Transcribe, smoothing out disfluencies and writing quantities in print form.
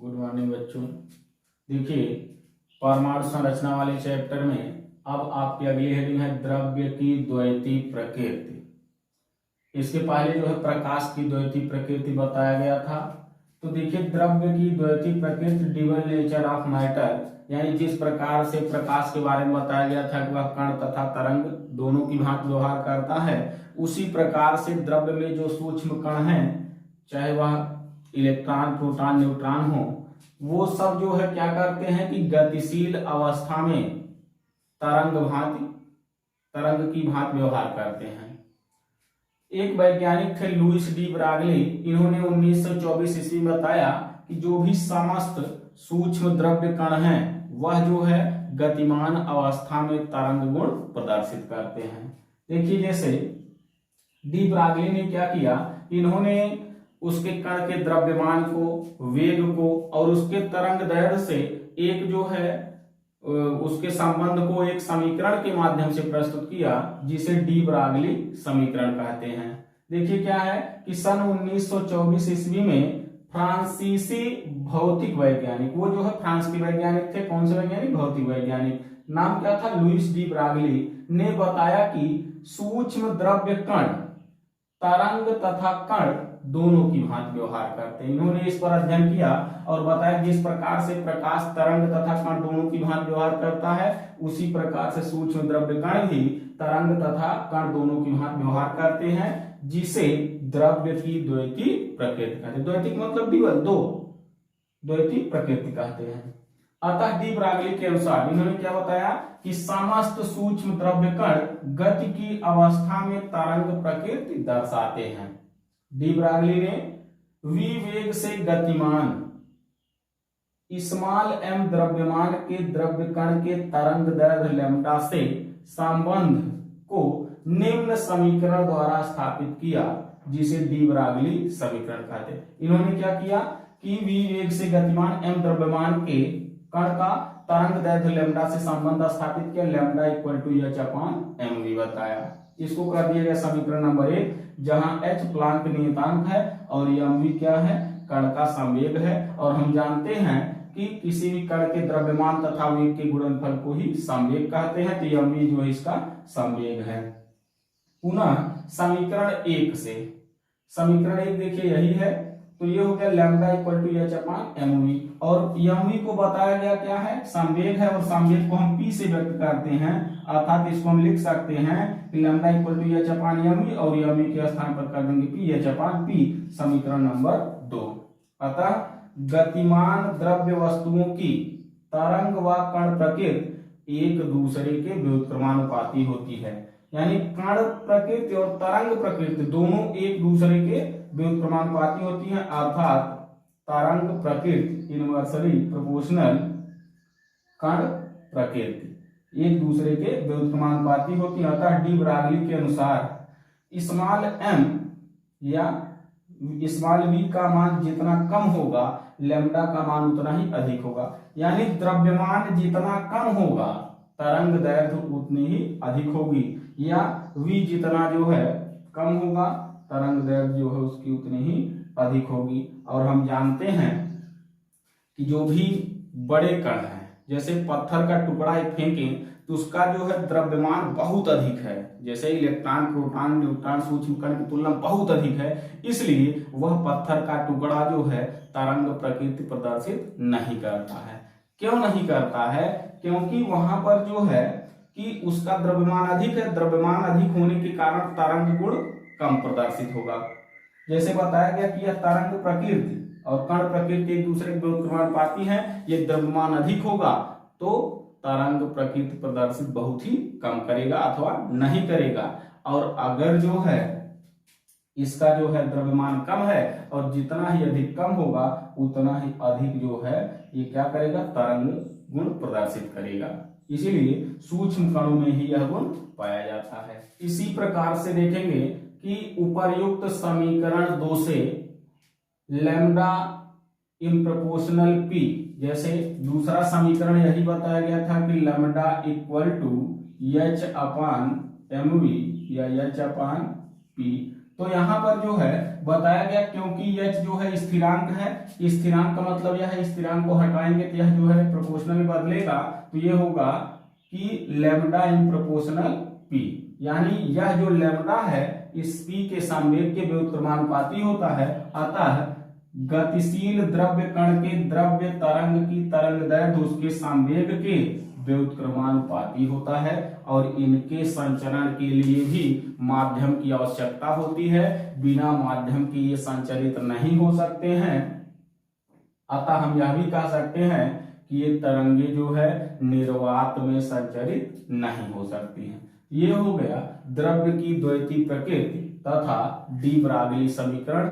Good morning बच्चों। देखिए, परमाणु संरचना वाले चैप्टर में अब आपकी अगली हेडिंग है द्रव्य की द्वैती प्रकृति। इसके पहले जो है प्रकाश की द्वैती प्रकृति बताया गया था। तो देखिए, द्रव्य की द्वैती प्रकृति डिवल नेचर ऑफ मैटर, यानी जिस प्रकार से प्रकाश के बारे में बताया गया था कि वह कण तथा तरंग दोनों की भांति व्यवहार करता है, उसी प्रकार से द्रव्य में जो सूक्ष्म कण हैं, चाहे वह इलेक्ट्रॉन, प्रोटॉन, न्यूट्रॉन हो, वो सब जो है क्या करते हैं कि गतिशील अवस्था में तरंग की भांति व्यवहार करते हैं। एक वैज्ञानिक थे लुईस डी ब्रागली, इन्होंने 1924 ईस्वी में बताया कि जो भी समस्त सूक्ष्म द्रव्य कण हैं वह जो है गतिमान अवस्था में तरंग गुण प्रदर्शित करते हैं। देखिए, जैसे डी ब्रागली ने क्या किया, इन्होंने उसके कण के द्रव्यमान को, वेग को और उसके तरंग दैर्ध्य से एक जो है उसके संबंध को एक समीकरण के माध्यम से प्रस्तुत किया, जिसे डी ब्रागली समीकरण कहते हैं। देखिए क्या है कि सन 1924 ईस्वी में फ्रांसीसी भौतिक वैज्ञानिक, वो जो है फ्रांस के वैज्ञानिक थे। कौन से वैज्ञानिक? भौतिक वैज्ञानिक। नाम क्या था? लुईस डी ब्रागली ने बताया कि सूक्ष्म द्रव्य कण तरंग तथा कण दोनों की भांति व्यवहार करते हैं। इन्होंने इस पर अध्ययन किया और बताया जिस प्रकार से प्रकाश तरंग तथा कण दोनों की भांति व्यवहार करता है, उसी प्रकार से सूक्ष्म द्रव्य कण भी तरंग तथा कण दोनों की भांति व्यवहार करते हैं, जिसे द्रव्य की द्वैती प्रकृति कहते हैं। द्वैती मतलब डिवल, दो, द्वैती प्रकृति कहते हैं। अतः डी ब्रागली के अनुसार इन्होंने क्या बताया कि समस्त सूक्ष्म द्रव्य कण गति की अवस्था में तरंग प्रकृति दर्शाते हैं। डी ब्रागली ने v वेग से गतिमान स्मॉल m द्रव्यमान के द्रव्य कण के तरंग दैर्ध्य लैम्ब्डा से संबंध को निम्न समीकरण द्वारा स्थापित किया, जिसे डी ब्रागली समीकरण कहते हैं। इन्होंने क्या किया कि v वेग से गतिमान m द्रव्यमान के कण का तरंग दैर्ध्य लैम्ब्डा से संबंध स्थापित किया, लैम्ब्डा इक्वल टू h/mv बताया। इसको कर दिया गया समीकरण नंबर 1, जहां h प्लांक नियतांक है और mv क्या है? कण का संवेग है। और हम जानते हैं कि किसी भी कण के द्रव्यमान तथा वेग के गुणनफल को ही संवेग कहते हैं, तो mv जो है इसका संवेग है। पुनः समीकरण 1 से, समीकरण 1 देखिए यही है, तो ये हो गया लैम्ब्डा इक्वल टू h/mv और mv को बताया गया क्या है? संवेग है। और संवेग को हम p से व्यक्त करते हैं, अर्थात इसको हम लिख सकते हैं कि लैम्ब्डा इक्वल टू h/mv और mv के स्थान पर कर देंगे p/p, समीकरण नंबर 2। अतः गतिमान द्रव्य वस्तुओं की तरंग व कण प्रकृति एक दूसरे के व्युत्क्रमानुपाती होती है, यानी कण प्रकृति और तरंग प्रकृति दोनों एक दूसरे के व्युत्क्रमानुपाती होती हैं, अर्थात तरंग प्रकृति इनवर्सली प्रोपोर्शनल कण प्रकृति एक दूसरे के व्युत्क्रमानुपाती होती है। अतः डी ब्रागली के अनुसार स्मॉल m या स्मॉल v का मान जितना कम होगा, लैम्ब्डा का मान उतना ही अधिक होगा, यानी द्रव्यमान जितना कम होगा तरंग दैर्ध्य उतनी ही अधिक होगी, या v जितना जो है कम होगा तरंग दैर्ध्य जो है उसकी उतनी ही अधिक होगी। और हम जानते हैं कि जो भी बड़े कण हैं, जैसे पत्थर का टुकड़ा एक फेंकें तो उसका जो है द्रव्यमान बहुत अधिक है, जैसे इलेक्ट्रॉन, प्रोटॉन, न्यूट्रॉन सूक्ष्म कण की तुलना बहुत अधिक है, इसलिए वह पत्थर का टुकड़ा जो है तरंग प्रकृति प्रदर्शित नहीं करता है। क्यों नहीं करता है? क्योंकि वहां पर जो है कि उसका द्रव्यमान अधिक है, द्रव्यमान अधिक होने के कारण तरंग गुण कम प्रदर्शित होगा। जैसे बताया गया कि यह तरंग प्रकृति और कण प्रकृति एक दूसरे के व्युत्क्रमानुपाती हैं, ये द्रव्यमान अधिक होगा तो तरंग प्रकृति प्रदर्शित बहुत ही कम करेगा अथवा नहीं करेगा। और अगर जो है इसका जो है द्रव्यमान कम है और जितना ही अधिक कम होगा उतना ही अधिक जो है ये क्या करेगा? तरंग गुण प्रदर्शित करेगा। इसीलिए सूक्ष्म कणों में ही यह गुण पाया जाता है। इसी प्रकार से देखेंगे कि उपर्युक्त समीकरण 2 से लैम्ब्डा इन प्रोपोर्शनल p, जैसे दूसरा समीकरण यही बताया गया था कि लैम्ब्डा इक्वल टू h/mv या h/p, तो यहाँ पर जो है बताया गया, क्योंकि h जो है स्थिरांक है, स्थिरांक का मतलब यह है, स्थिरांक को हटाएंगे तो यह जो है प्रोपोर्शनल में बदलेगा, तो ये होगा कि लैम्डा इन प्रोपोर्शनल p, यानी यह जो लैम्डा है इस p के संवेग के व्युत्क्रमानुपाती होता है। अतः गतिशील द्रव्य कण के द्रव्य तरंग की तरंग दैर्ध्य उसके संवेग के व्युत्क्रमानुपाती होता है, और इनके संचरण के लिए भी माध्यम की आवश्यकता होती है, बिना माध्यम के ये संचरित नहीं हो सकते हैं। अतः हम यह भी कह सकते हैं कि ये तरंगे जो है निर्वात में संचरित नहीं हो सकती हैं। ये हो गया द्रव्य की द्वैती प्रकृति तथा डी ब्रागली समीकरण।